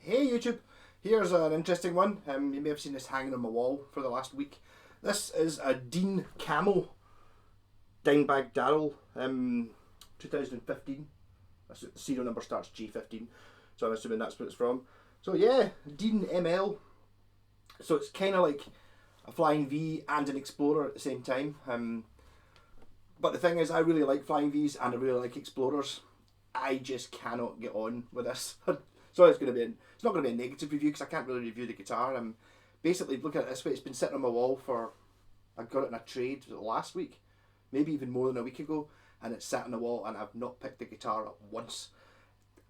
Hey YouTube, here's an interesting one. You may have seen this hanging on my wall for the last week. This is a Dean Camo Dimebag Darrell, 2015. The serial number starts G15, so I'm assuming that's what it's from. So yeah, Dean ML. So it's kind of like a Flying V and an Explorer at the same time. But the thing is, I really like Flying Vs and I really like Explorers. I just cannot get on with this. So it's not going to be a negative review because I can't really review the guitar. I'm basically looking at it this way. It's been sitting on my wall for, I got it in a trade last week, maybe even more than a week ago, and it's sat on the wall and I've not picked the guitar up once.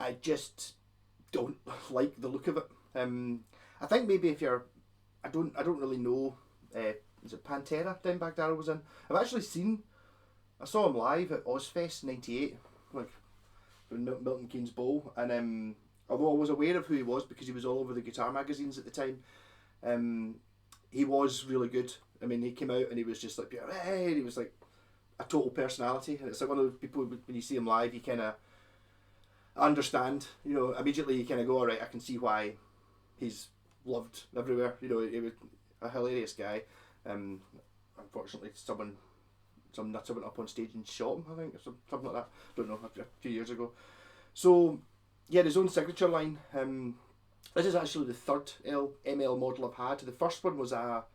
I just don't like the look of it. I think maybe if you're, I don't really know. Is it Pantera Dimebag Darrell was in? I saw him live at Ozfest '98, like Milton Keynes Bowl, and although I was aware of who he was because he was all over the guitar magazines at the time, he was really good. I mean, he came out and he was just like, hey, he was like a total personality, and it's like one of those people when you see him live, you kind of understand, immediately you kind of go, all right, I can see why he's loved everywhere. He was a hilarious guy. Unfortunately, some nutter went up on stage and shot him, I think, or something like that. Don't know, a few years ago. So, yeah, his own signature line. This is actually the third ML model I've had. The first one was a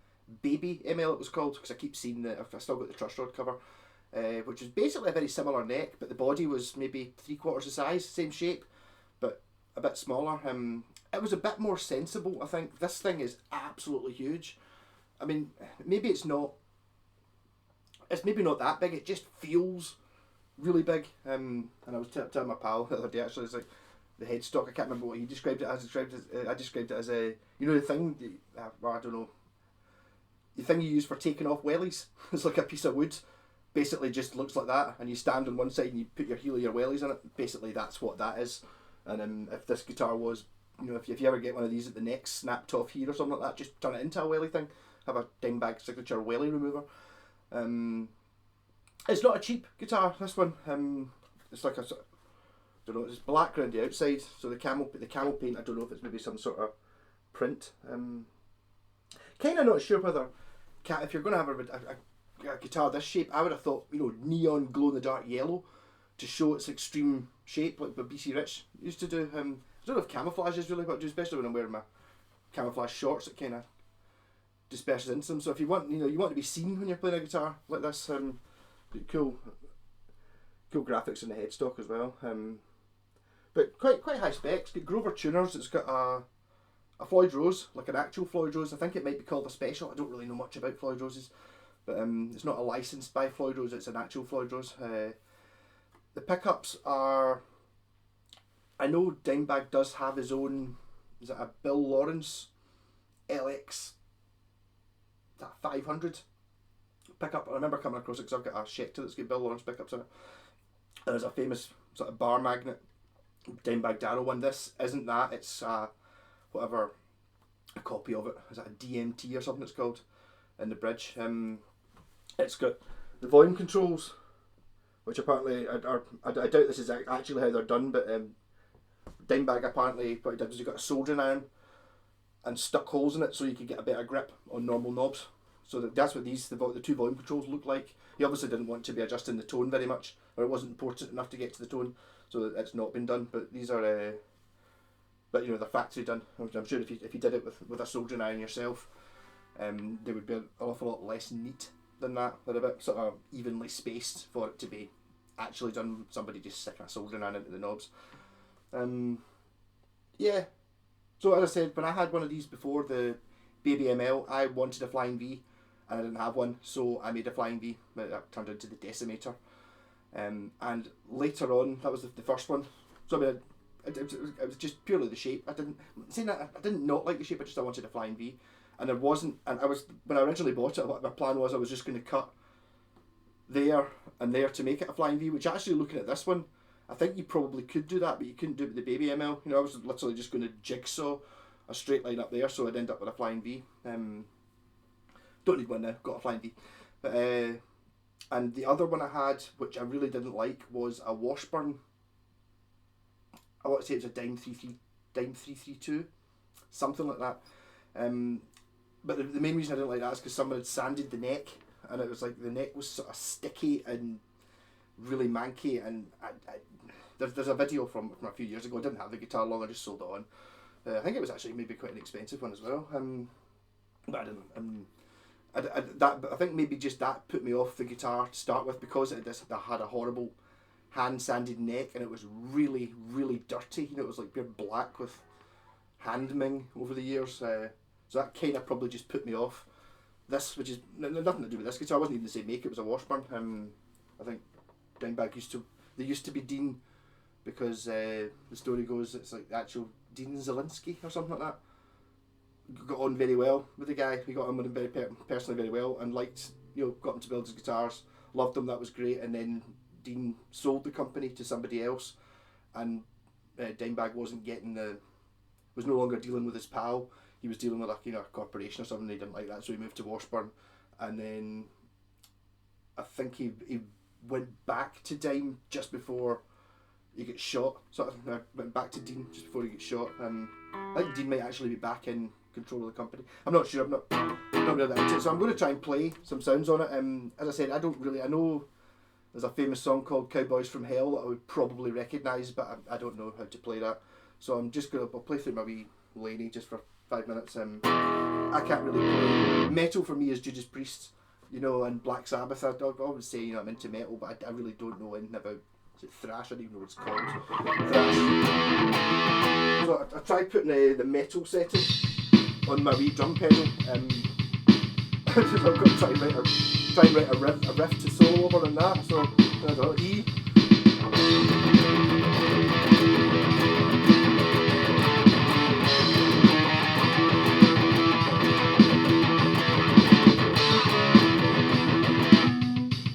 baby ML, it was called, because I keep seeing that. I've still got the truss rod cover, which was basically a very similar neck, but the body was maybe 3/4 the size, same shape, but a bit smaller. It was a bit more sensible, I think. This thing is absolutely huge. I mean, maybe it's maybe not that big. It just feels really big. And I was telling my pal the other day, actually, it's like the headstock. I can't remember what he described it as. I described it as a, the thing. Well, I don't know. The thing you use for taking off wellies. It's like a piece of wood. Basically, just looks like that, and you stand on one side and you put your heel of your wellies in it. Basically, that's what that is. And if this guitar was, if you ever get one of these at the neck snapped off here or something like that, just turn it into a welly thing. Have a Dimebag signature welly remover. It's not a cheap guitar, this one. It's like don't know, it's black around the outside, so the camo paint, I don't know if it's maybe some sort of print. Kind of not sure whether, if you're going to have a guitar this shape, I would have thought, neon glow in the dark yellow to show its extreme shape, like what BC Rich used to do. I don't know if camouflage is really what I do, especially when I'm wearing my camouflage shorts. It kind of disperses into them. So if you want, you want to be seen when you're playing a guitar like this. Cool graphics in the headstock as well. But quite high specs. Got Grover tuners. It's got a Floyd Rose, like an actual Floyd Rose. I think it might be called a special. I don't really know much about Floyd Roses, but it's not a licensed by Floyd Rose. It's an actual Floyd Rose. The pickups are. I know Dimebag does have his own. Is it a Bill Lawrence LX? That 500 pickup. I remember coming across it because I've got a Schecter that's got Bill Lawrence pickups in it. There's a famous sort of bar magnet Dimebag Darrell one. This isn't that. It's whatever a copy of it. Is it a DMT or something it's called in the bridge? It's got the volume controls, which apparently I doubt this is actually how they're done, but Dimebag apparently what he did was he got a soldering iron and stuck holes in it so you could get a better grip on normal knobs. So that's what the two volume controls look like. He obviously didn't want to be adjusting the tone very much, or it wasn't important enough to get to the tone, so it's not been done. But these are, but they're factory done. I'm sure if you did it with a soldering iron yourself, they would be an awful lot less neat than that. They're a bit sort of evenly spaced for it to be actually done. Somebody just sticking a soldering iron into the knobs. Yeah. So as I said, when I had one of these before, the Baby ML, I wanted a Flying V and I didn't have one, so I made a Flying V. That turned into the Decimator. And later on, that was the first one. So I mean, it was just purely the shape. I didn't not like the shape. I wanted a Flying V, and when I originally bought it, what my plan was I was just going to cut there and there to make it a Flying V. Which actually, looking at this one, I think you probably could do that, but you couldn't do it with the Baby ML. I was literally just going to jigsaw a straight line up there, so I'd end up with a Flying V. Don't need one now, got a Flying V. But and the other one I had, which I really didn't like, was a Washburn. I want to say it was a Dime 332, something like that. But the main reason I didn't like that is because someone had sanded the neck, and it was like the neck was sort of sticky and really manky. And there's a video from a few years ago. I didn't have the guitar long, I just sold it on. I think it was actually maybe quite an expensive one as well. But I didn't. I think maybe just that put me off the guitar to start with, because it had a horrible hand sanded neck, and it was really, really dirty. You know, it was like pure black with handming over the years. So that kind of probably just put me off. This, which is nothing to do with this guitar, wasn't even the same make. It was a Washburn. I think Dimebag used to be Dean, because the story goes it's like the actual Dean Zielinski or something like that. Got on very well with the guy. We got on with him very personally very well, and liked, got him to build his guitars, loved him, that was great. And then Dean sold the company to somebody else, and Dimebag was no longer dealing with his pal. He was dealing with a corporation or something. He didn't like that, so he moved to Washburn, and then I think he went back to Dime just before he got shot. So I went back to Dean just before he got shot. I think Dean might actually be back in control of the company. I'm not sure. I'm not really that into it. So I'm going to try and play some sounds on it. As I said, I know there's a famous song called "Cowboys from Hell" that I would probably recognise, but I don't know how to play that. So I'll play through my wee Laney just for 5 minutes. I can't really play. Metal for me is Judas Priest, and Black Sabbath. I always say, I'm into metal, but I really don't know anything about, is it thrash? I don't even know what it's called. Thrash. So I tried putting the metal setting on my wee drum pedal. I've got to try and write a riff to solo over on that. So I don't know, E.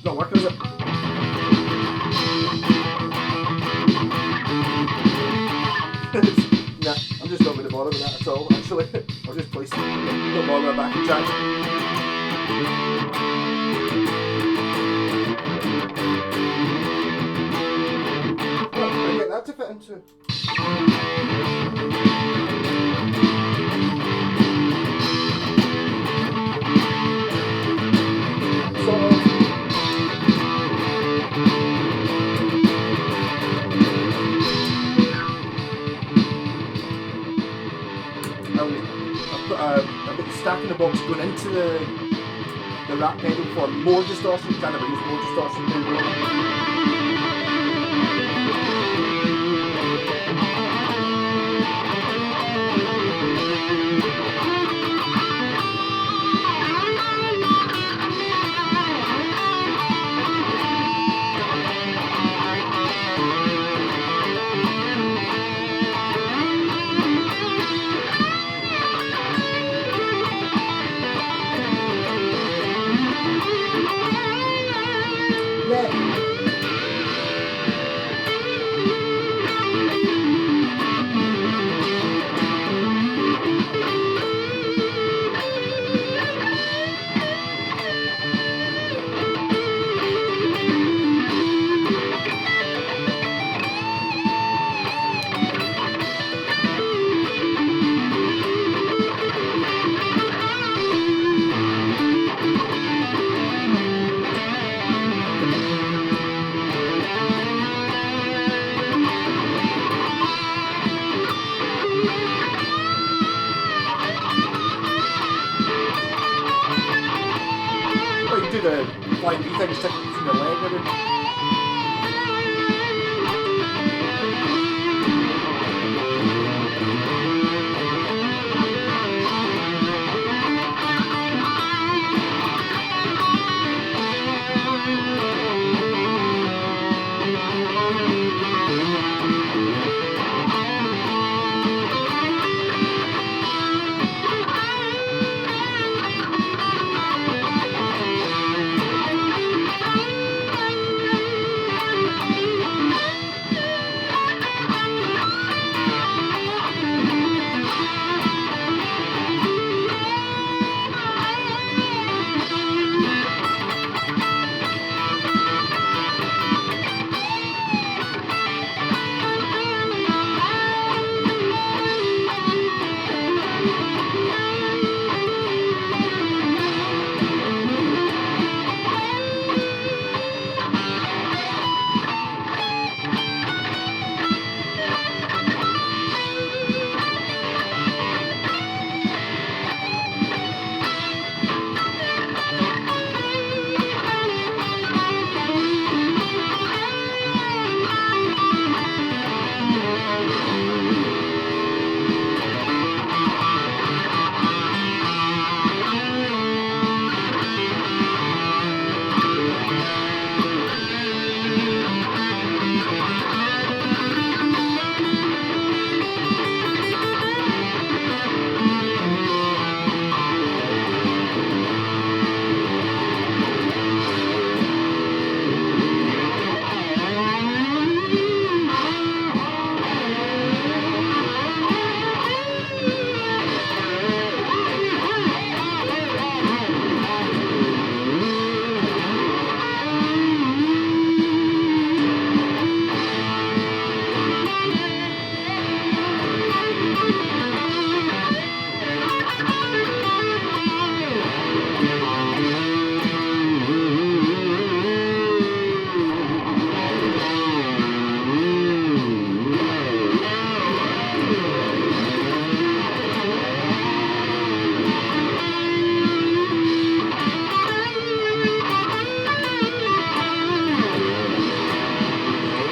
Not working, is it? Nah, I'm just not going to bother with that at all, actually. I'll just play some, not bother with backing tracks. Oh, can I get that to fit into? Sort of. I've got the stack in the box going into the rack pedal for more distortion, because I never use more distortion pedal. Do the flying V thing, stick it from the leg with it.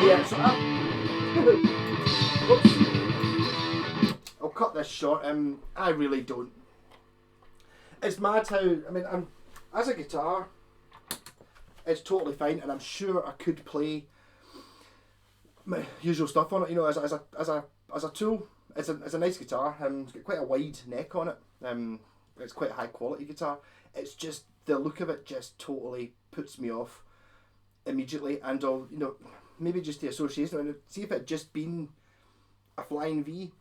Yeah, so whoops. I'll cut this short. I really don't. It's mad how, I mean, as a guitar, it's totally fine, and I'm sure I could play my usual stuff on it. You know, as a tool, it's a nice guitar. It's got quite a wide neck on it. It's quite a high quality guitar. It's just the look of it just totally puts me off immediately, and I'll, you know, maybe just the association. I mean, see if it had just been a Flying V,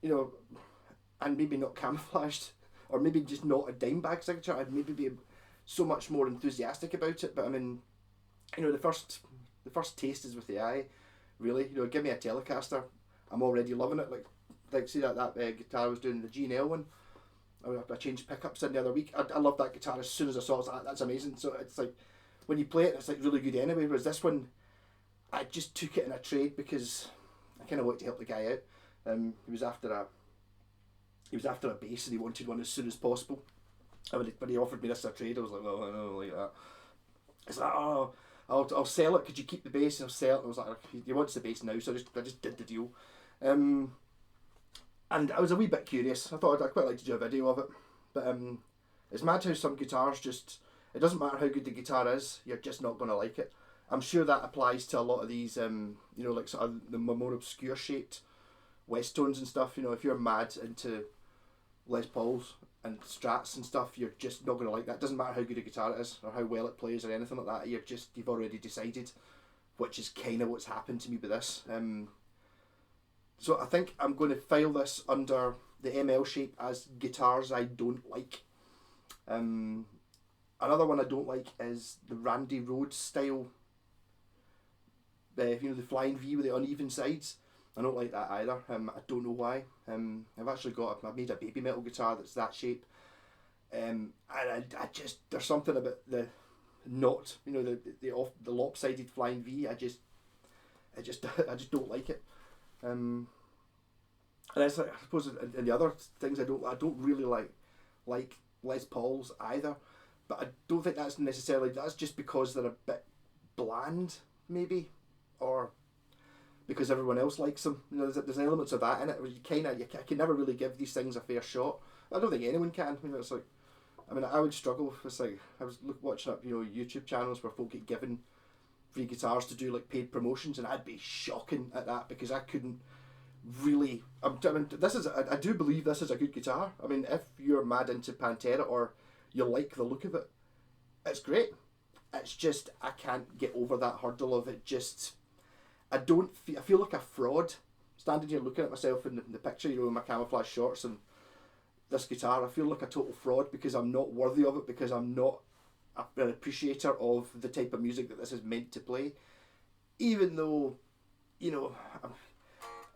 you know, and maybe not camouflaged, or maybe just not a Dimebag signature, I'd maybe be so much more enthusiastic about it. But I mean, you know, the first taste is with the eye, really. You know, give me a Telecaster, I'm already loving it. Like see that guitar I was doing, the G&L one. I changed pickups in the other week. I loved that guitar as soon as I saw it. I was like, that's amazing. So it's like, when you play it, it's like really good anyway. Whereas this one, I just took it in a trade because I kind of wanted to help the guy out. He was after a bass and he wanted one as soon as possible. And when he offered me this as a trade, I was like, well, I don't like that. It's like, oh, I'll sell it. Could you keep the bass? And I'll sell it. And I was like, he wants the bass now, so I just did the deal. And I was a wee bit curious. I thought I'd quite like to do a video of it. But it's mad how some guitars just, it doesn't matter how good the guitar is, you're just not going to like it. I'm sure that applies to a lot of these, you know, like sort of the more obscure shaped West tones and stuff. You know, if you're mad into Les Pauls and Strats and stuff, you're just not going to like that. It doesn't matter how good a guitar it is or how well it plays or anything like that. You've already decided, which is kind of what's happened to me with this. So I think I'm going to file this under the ML shape as guitars I don't like. Another one I don't like is the Randy Rhoads style. You know, the Flying V with the uneven sides. I don't like that either. I don't know why. I've made a baby metal guitar that's that shape. And I just, there's something about the not, you know, the lopsided Flying V. I just don't like it. And it's like, I suppose, and the other things I don't really like Les Pauls either. But I don't think that's just because they're a bit bland, maybe, or because everyone else likes them. You know, there's elements of that in it where I can never really give these things a fair shot. I don't think anyone can. You know, it's like, I mean, I would struggle. It's like, I was watching up, you know, YouTube channels where folk get given free guitars to do like paid promotions, and I'd be shocking at that because I couldn't really. I do believe this is a good guitar. I mean, if you're mad into Pantera or you like the look of it, it's great. It's just I can't get over that hurdle of it. Just I feel like a fraud standing here looking at myself in the picture, you know, in my camouflage shorts and this guitar. I feel like a total fraud because I'm not worthy of it, because I'm not an appreciator of the type of music that this is meant to play. Even though, you know,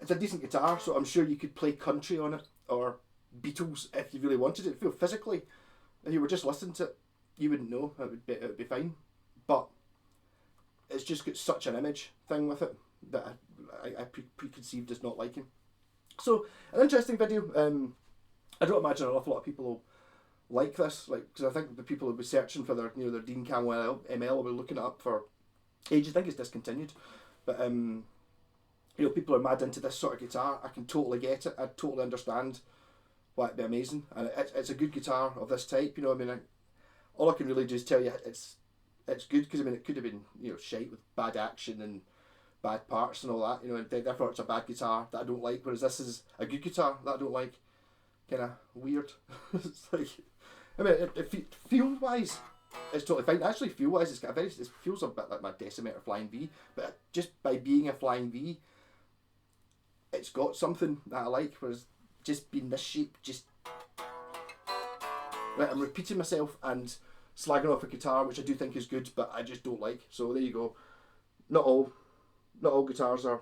it's a decent guitar, so I'm sure you could play country on it or Beatles if you really wanted it. Feel physically, if you were just listening to it, you wouldn't know. It would be fine. But it's just got such an image thing with it that I preconceived as not liking. So, an interesting video. I don't imagine an awful lot of people will like this, like, because I think the people who will be searching for their, you know, their Dean Camo ML will be looking it up for ages. I think it's discontinued, but you know, people are mad into this sort of guitar. I can totally get it. I totally understand why it'd be amazing, and it's a good guitar of this type. You know, I mean, all I can really do is tell you it's good, because I mean it could have been, you know, shite with bad action and bad parts and all that. You know, and therefore it's a bad guitar that I don't like. Whereas this is a good guitar that I don't like. Kind of weird. It's like, I mean, it feel wise, it's totally fine. Actually, feel wise, it feels a bit like my Decimeter Flying V, but just by being a Flying V, it's got something that I like. Whereas just being this shape, just right, I'm repeating myself and slagging off a guitar, which I do think is good, but I just don't like. So there you go. Not all guitars are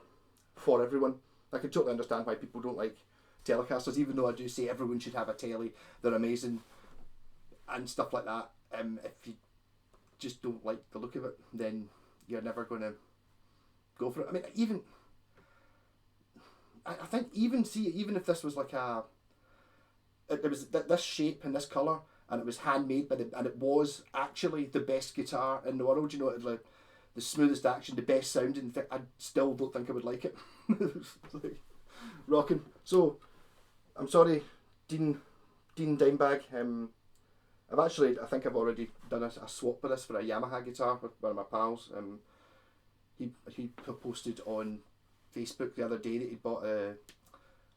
for everyone. I can totally understand why people don't like Telecasters, even though I do say everyone should have a Tele. They're amazing and stuff like that. If you just don't like the look of it, then you're never going to go for it. I mean, even I think even if this was like it was this shape and this colour, and it was handmade and it was actually the best guitar in the world, you know, it like the smoothest action, the best sounding, I still don't think I would like it. It's like rocking. So I'm sorry, Dean Dimebag. I think I've already done a swap with this for a Yamaha guitar with one of my pals. He posted on Facebook the other day that he bought a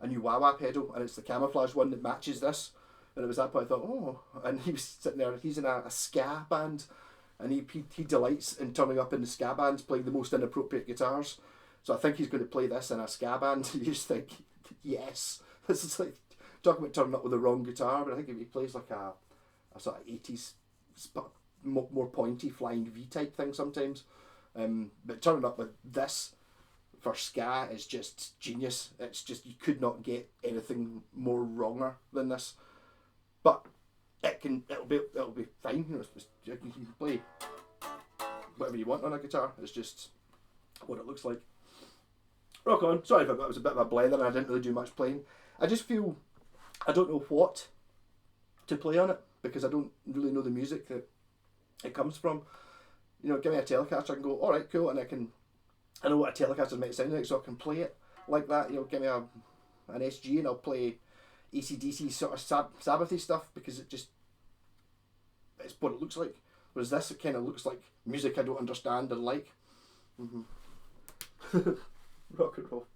new wah-wah pedal, and it's the camouflage one that matches this. And it was that point I thought, oh, and he was sitting there, he's in a ska band, and he delights in turning up in the ska bands playing the most inappropriate guitars. So I think he's going to play this in a ska band. You just think, yes. This is like, talking about turning up with the wrong guitar, but I think if he plays like a sort of 80s, more pointy Flying V type thing sometimes. But turning up with this for ska is just genius. It's just, you could not get anything more wronger than this. But it'll be fine. You know, you can play whatever you want on a guitar. It's just what it looks like. Rock on. Sorry if that was a bit of a blather and I didn't really do much playing. I just feel I don't know what to play on it, because I don't really know the music that it comes from. You know, give me a Telecaster, I can go, alright, cool, and I know what a Telecaster might sound like, so I can play it like that. You know, give me an SG and I'll play AC/DC sort of Sabbathy stuff, because it's what it looks like. Whereas this, it kind of looks like music I don't understand and like. Rock and roll.